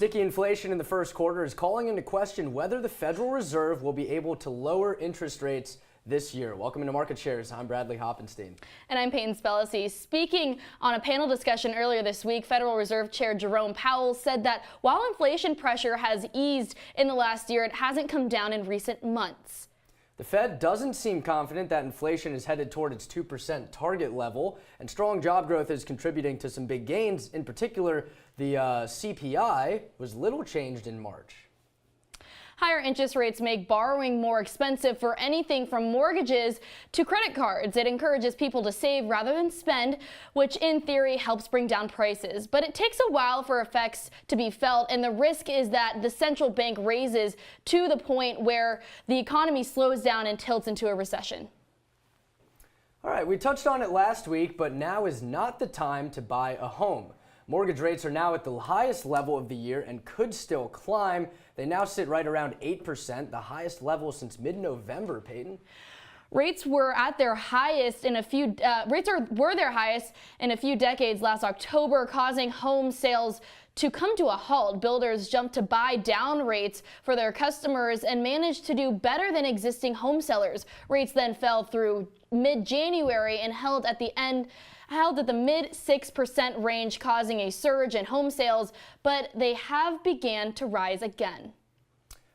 Sticky inflation in the first quarter is calling into question whether the Federal Reserve will be able to lower interest rates this year. Welcome into Market Shares. I'm Bradley Hoppenstein. And I'm Peyton Spellacy. Speaking on a panel discussion earlier this week, Federal Reserve Chair Jerome Powell said that while inflation pressure has eased in the last year, it hasn't come down in recent months. The Fed doesn't seem confident that inflation is headed toward its 2% target level, and strong job growth is contributing to some big gains. In particular, the CPI was little changed in March. Higher interest rates make borrowing more expensive for anything from mortgages to credit cards. It encourages people to save rather than spend, which in theory helps bring down prices. But it takes a while for effects to be felt, and the risk is that the central bank raises to the point where the economy slows down and tilts into a recession. All right, we touched on it last week, but now is not the time to buy a home. Mortgage rates are now at the highest level of the year and could still climb. They now sit right around 8%, the highest level since mid-November, Peyton. Rates were at their highest in a few were their highest in a few decades last October, causing home sales to come to a halt. Builders jumped to buy down rates for their customers and managed to do better than existing home sellers. Rates then fell through mid-January and held at the mid 6% range, causing a surge in home sales, but they have began to rise again.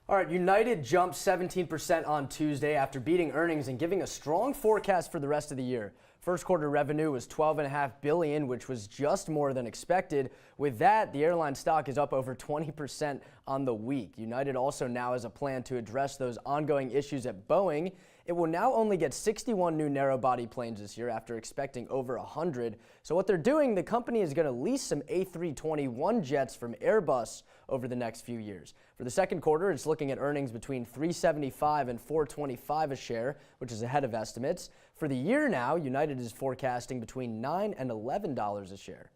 All right, United jumped 17% on Tuesday after beating earnings and giving a strong forecast for the rest of the year. First quarter revenue was $12.5 billion, which was just more than expected. With that, the airline stock is up over 20% on the week. United also now has a plan to address those ongoing issues at Boeing. It will now only get 61 new narrow-body planes this year after expecting over 100. So what they're doing, the company is going to lease some A321 jets from Airbus over the next few years. For the second quarter, it's looking at earnings between $3.75 and $4.25 a share, which is ahead of estimates. For the year now, United is forecasting between $9 and $11 a share.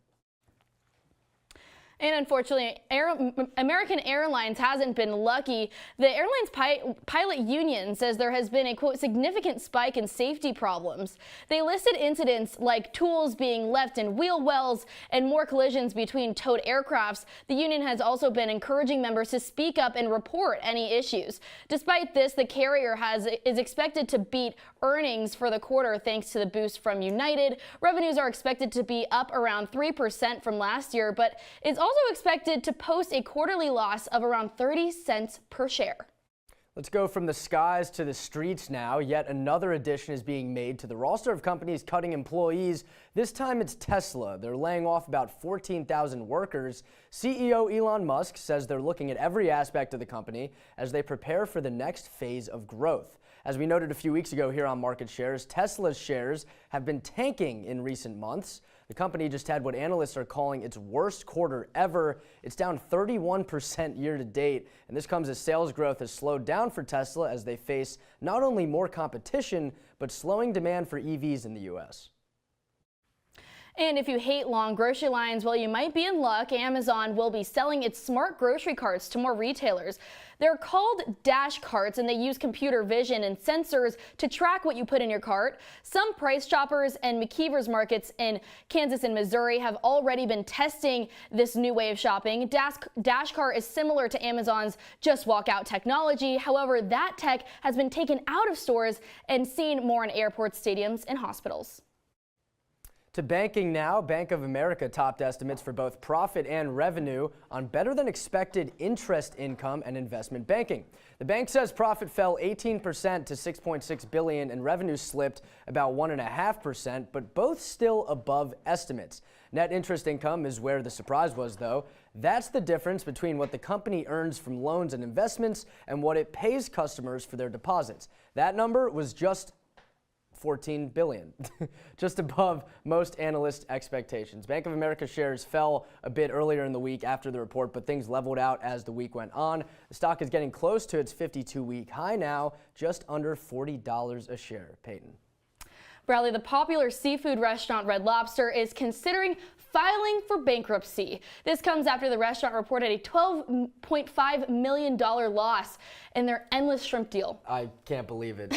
And unfortunately, American Airlines hasn't been lucky. The airline's pilot union says there has been a, quote, significant spike in safety problems. They listed incidents like tools being left in wheel wells and more collisions between towed aircrafts. The union has also been encouraging members to speak up and report any issues. Despite this, the carrier is expected to beat earnings for the quarter thanks to the boost from United. Revenues are expected to be up around 3% from last year, but it's also expected to post a quarterly loss of around 30 cents per share. Let's go from the skies to the streets now. Yet another addition is being made to the roster of companies cutting employees. This time it's Tesla. They're laying off about 14,000 workers. CEO Elon Musk says they're looking at every aspect of the company as they prepare for the next phase of growth. As we noted a few weeks ago here on Market Shares, Tesla's shares have been tanking in recent months. The company just had what analysts are calling its worst quarter ever. It's down 31% year to date, and this comes as sales growth has slowed down for Tesla as they face not only more competition, but slowing demand for EVs in the U.S. And if you hate long grocery lines, well, you might be in luck. Amazon will be selling its smart grocery carts to more retailers. They're called dash carts, and they use computer vision and sensors to track what you put in your cart. Some Price Choppers and McKeever's markets in Kansas and Missouri have already been testing this new way of shopping. Dash cart is similar to Amazon's Just Walk Out technology. However, that tech has been taken out of stores and seen more in airports, stadiums, and hospitals. To banking now, Bank of America topped estimates for both profit and revenue on better than expected interest income and investment banking. The bank says profit fell 18% to $6.6 billion and revenue slipped about 1.5%, but both still above estimates. Net interest income is where the surprise was, though. That's the difference between what the company earns from loans and investments and what it pays customers for their deposits. That number was just $14 billion, just above most analyst expectations. Bank of America shares fell a bit earlier in the week after the report, but things leveled out as the week went on. The stock is getting close to its 52-week high now, just under $40 a share. Peyton. Bradley, the popular seafood restaurant Red Lobster is considering filing for bankruptcy. This comes after the restaurant reported a $12.5 million loss in their endless shrimp deal. I can't believe it.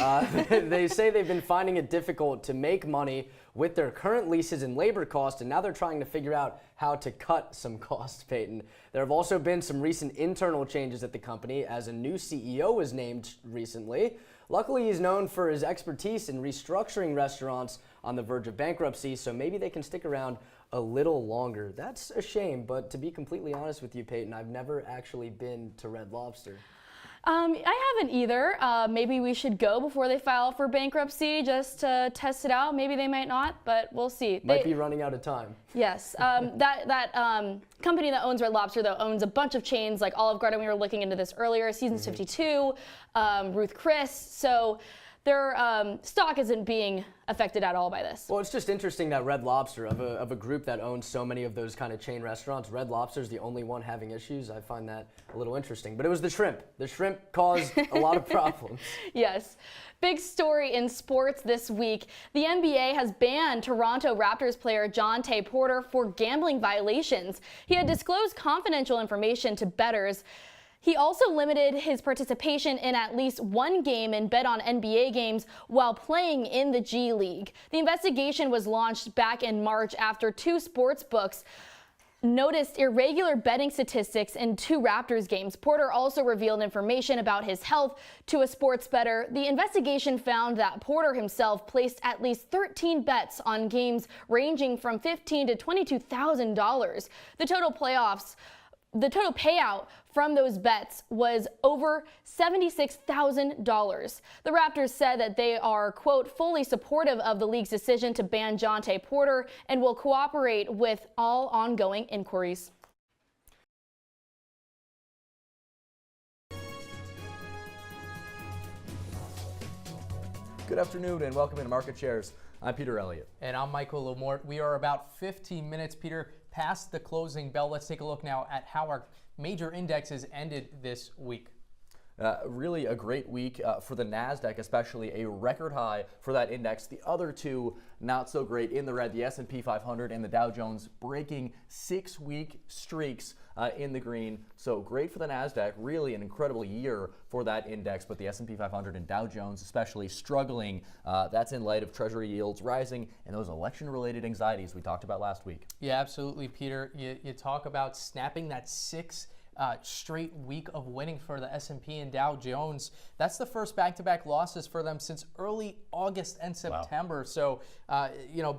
They say they've been finding it difficult to make money with their current leases and labor costs, and now they're trying to figure out how to cut some costs, Peyton. There have also been some recent internal changes at the company as a new CEO was named recently. Luckily, he's known for his expertise in restructuring restaurants on the verge of bankruptcy, so maybe they can stick around a little longer. That's a shame, but to be completely honest with you, Peyton, I've never actually been to Red Lobster. I haven't either. Maybe we should go before they file for bankruptcy just to test it out. Maybe they might not, but we'll see. Might be running out of time. Yes. That company that owns Red Lobster, though, owns a bunch of chains like Olive Garden. We were looking into this earlier. Seasons 52, Ruth Chris. So their stock isn't being affected at all by this. Well, it's just interesting that Red Lobster, of a group that owns so many of those kind of chain restaurants, Red Lobster is the only one having issues. I find that a little interesting. But it was the shrimp. The shrimp caused a lot of problems. Yes. Big story in sports this week. The NBA has banned Toronto Raptors player Jontay Porter for gambling violations. He had disclosed confidential information to bettors. He also limited his participation in at least one game and bet on NBA games while playing in the G League. The investigation was launched back in March after two sports books noticed irregular betting statistics in two Raptors games. Porter also revealed information about his health to a sports bettor. The investigation found that Porter himself placed at least 13 bets on games ranging from $15,000 to $22,000. The total payout from those bets was over $76,000. The Raptors said that they are, quote, fully supportive of the league's decision to ban Jontay Porter and will cooperate with all ongoing inquiries. Good afternoon and welcome to Market Shares. I'm Peter Elliott. And I'm Michael Lamort. We are about 15 minutes, Peter, past the closing bell. Let's take a look now at how our major indexes ended this week. Really a great week for the NASDAQ, especially a record high for that index. The other two not so great in the red, the S&P 500 and the Dow Jones breaking 6-week streaks in the green. So great for the NASDAQ, really an incredible year for that index, but the S&P 500 and Dow Jones especially struggling. That's in light of Treasury yields rising and those election-related anxieties we talked about last week. Yeah, absolutely, Peter. You talk about snapping that straight week of winning for the S&P and Dow Jones. That's the first back-to-back losses for them since early August and September. Wow. So,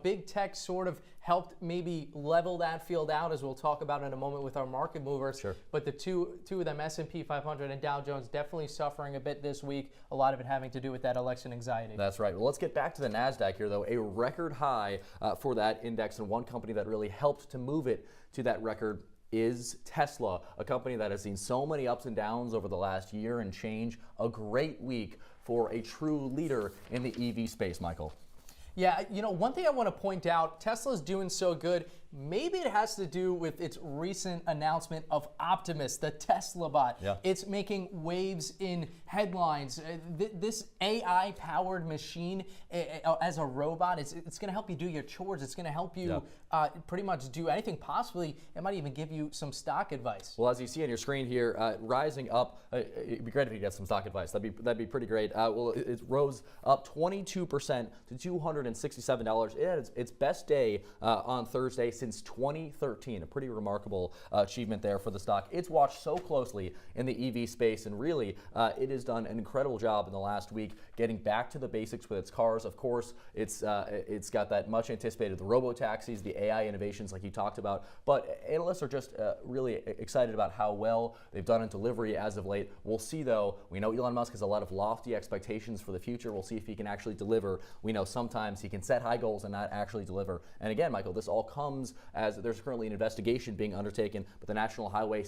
big tech sort of helped maybe level that field out, as we'll talk about in a moment with our market movers. Sure. But the two of them, S&P 500 and Dow Jones, definitely suffering a bit this week. A lot of it having to do with that election anxiety. That's right. Well, let's get back to the NASDAQ here, though. A record high for that index, and one company that really helped to move it to that record is Tesla, a company that has seen so many ups and downs over the last year and change. A great week for a true leader in the EV space, Michael. Yeah, one thing I want to point out, Tesla's doing so good. Maybe it has to do with its recent announcement of Optimus, the Tesla bot. Yeah. It's making waves in headlines. This AI-powered machine as a robot, it's going to help you do your chores. It's going to help you pretty much do anything. Possibly, it might even give you some stock advice. Well, as you see on your screen here, rising up. It'd be great if you get some stock advice. That'd be pretty great. It rose up 22% to $267. It had its best day on Thursday since 2013. A pretty remarkable achievement there for the stock. It's watched so closely in the EV space, and really it has done an incredible job in the last week getting back to the basics with its cars. Of course, it's got that much anticipated, the robo-taxis, the AI innovations like you talked about, but analysts are just really excited about how well they've done in delivery as of late. We'll see, though. We know Elon Musk has a lot of lofty expectations for the future. We'll see if he can actually deliver. We know sometimes he can set high goals and not actually deliver. And again, Michael, this all comes news as there's currently an investigation being undertaken by the National Highway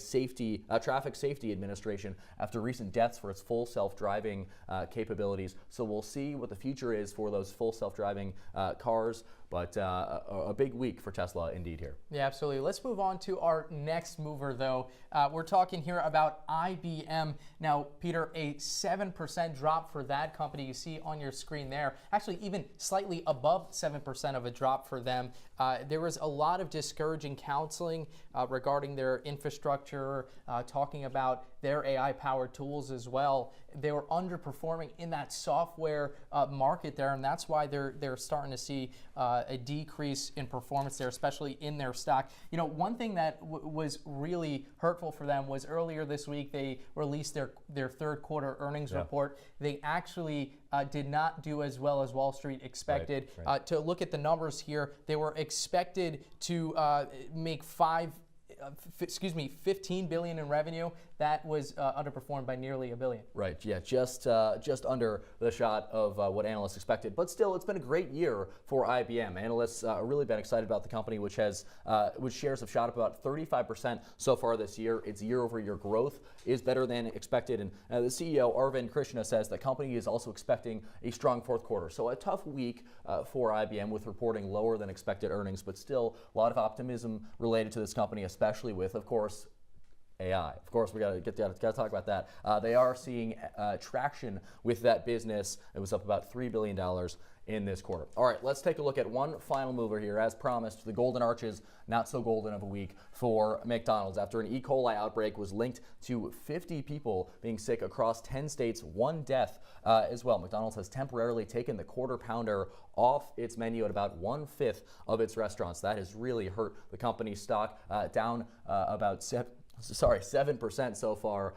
Traffic Safety Administration after recent deaths for its full self-driving capabilities. So we'll see what the future is for those full self-driving cars. But a big week for Tesla indeed here. Yeah, absolutely. Let's move on to our next mover, though. We're talking here about IBM. Now, Peter, a 7% drop for that company you see on your screen there. Actually, even slightly above 7% of a drop for them. There was a lot of discouraging counseling regarding their infrastructure, talking about their AI-powered tools as well. They were underperforming in that software market there, and that's why they're starting to see a decrease in performance there, especially in their stock. You know, one thing that was really hurtful for them was earlier this week they released their third quarter earnings report. They actually did not do as well as Wall Street expected. Right. To look at the numbers here, they were expected to make 15 billion in revenue. That was underperformed by nearly $1 billion. Right. Yeah. Just under the shot of what analysts expected. But still, it's been a great year for IBM. Analysts really been excited about the company, which shares have shot up about 35% so far this year. Its year-over-year growth is better than expected. And the CEO, Arvind Krishna, says the company is also expecting a strong fourth quarter. So a tough week for IBM with reporting lower than expected earnings, but still a lot of optimism related to this company, especially with, of course, AI. Of course, we got to talk about that. They are seeing traction with that business. It was up about $3 billion in this quarter. All right, let's take a look at one final mover here. As promised, the golden arches, not so golden of a week for McDonald's after an E. coli outbreak was linked to 50 people being sick across 10 states, 1 death as well. McDonald's has temporarily taken the Quarter Pounder off its menu at about 1/5 of its restaurants. That has really hurt the company's stock, down about 7% so far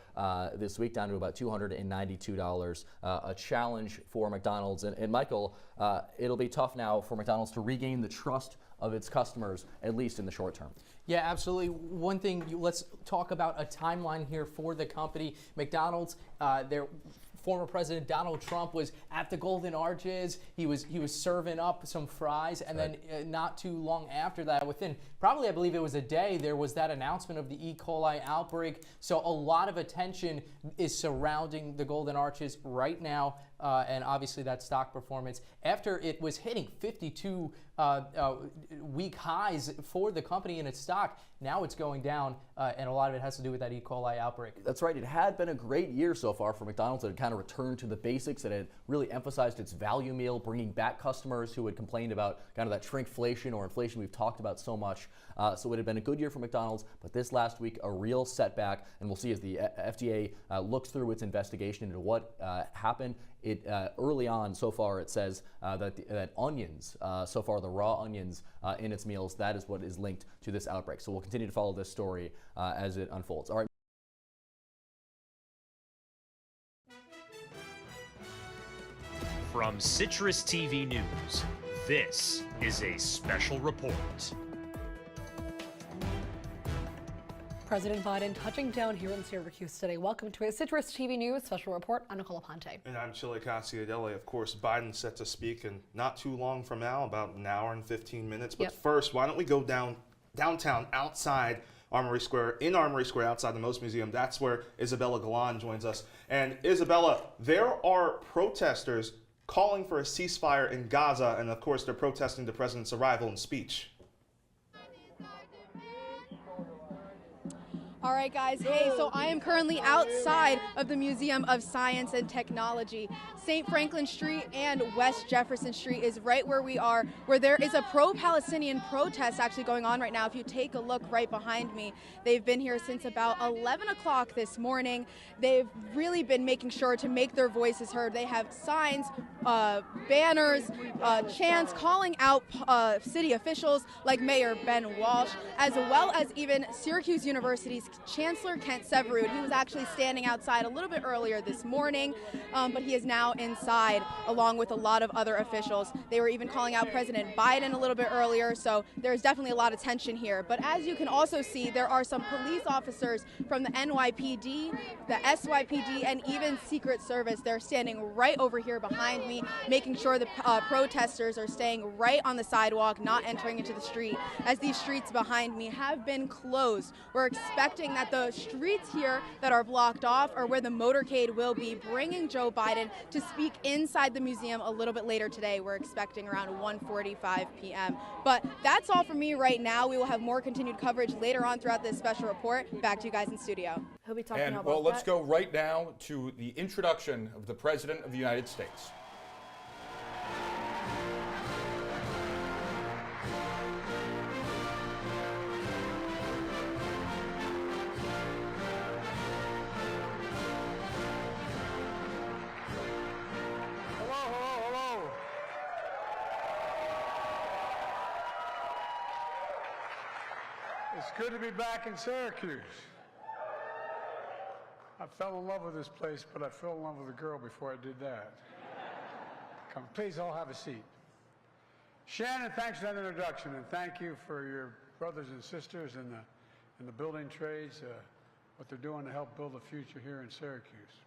this week, down to about $292. A challenge for McDonald's. And Michael, it'll be tough now for McDonald's to regain the trust of its customers, at least in the short term. Yeah, absolutely. One thing, let's talk about a timeline here for the company. McDonald's, their former President Donald Trump was at the Golden Arches. He was serving up some fries, and then not too long after that, within probably, I believe it was a day, there was that announcement of the E. coli outbreak. So a lot of attention is surrounding the Golden Arches right now, and obviously that stock performance after it was hitting 52 week highs for the company in its stock. Now it's going down, and a lot of it has to do with that E. coli outbreak. That's right. It had been a great year so far for McDonald's. It had kind of returned to the basics. It had really emphasized its value meal, bringing back customers who had complained about kind of that shrinkflation or inflation we've talked about so much. So it had been a good year for McDonald's, but this last week, a real setback. And we'll see as the FDA looks through its investigation into what happened. It early on so far it says that onions, so far the raw onions in its meals, that is what is linked to this outbreak. So we'll continue to follow this story as it unfolds. All right. From Citrus TV News, this is a special report. President Biden touching down here in Syracuse today. Welcome to a Citrus TV News special report. I'm Nicole Aponte. And I'm Chile Cassiadelle. Of course, Biden's set to speak in not too long from now, about an hour and 15 minutes. But first, why don't we go downtown outside Armory Square, outside the Most Museum. That's where Isabella Galan joins us. And Isabella, there are protesters calling for a ceasefire in Gaza, and of course, they're protesting the president's arrival and speech. All right, guys. Hey, so I am currently outside of the Museum of Science and Technology. St. Franklin Street and West Jefferson Street is right where we are, where there is a pro-Palestinian protest actually going on right now. If you take a look right behind me, they've been here since about 11 o'clock this morning. They've really been making sure to make their voices heard. They have signs, banners, chants calling out city officials like Mayor Ben Walsh, as well as even Syracuse University's Chancellor Kent Severud. He was actually standing outside a little bit earlier this morning, but he is now inside along with a lot of other officials. They were even calling out President Biden a little bit earlier, so there's definitely a lot of tension here. But as you can also see, there are some police officers from the NYPD, the SYPD, and even Secret Service. They're standing right over here behind me, making sure the protesters are staying right on the sidewalk, not entering into the street, as these streets behind me have been closed. We're expecting that the streets here that are blocked off are where the motorcade will be bringing Joe Biden to speak inside the museum a little bit later today. We're expecting around 1:45 p.m. But that's all from me right now. We will have more continued coverage later on throughout this special report. Back to you guys in studio. He'll be talking about well, let's that. go right now to the introduction of the President of the United States. Hello. It's good to be back in Syracuse. I fell in love with this place, but I fell in love with a girl before I did that. Come, please all have a seat. Shannon, thanks for that introduction, and thank you for your brothers and sisters in the building trades, what they're doing to help build a future here in Syracuse.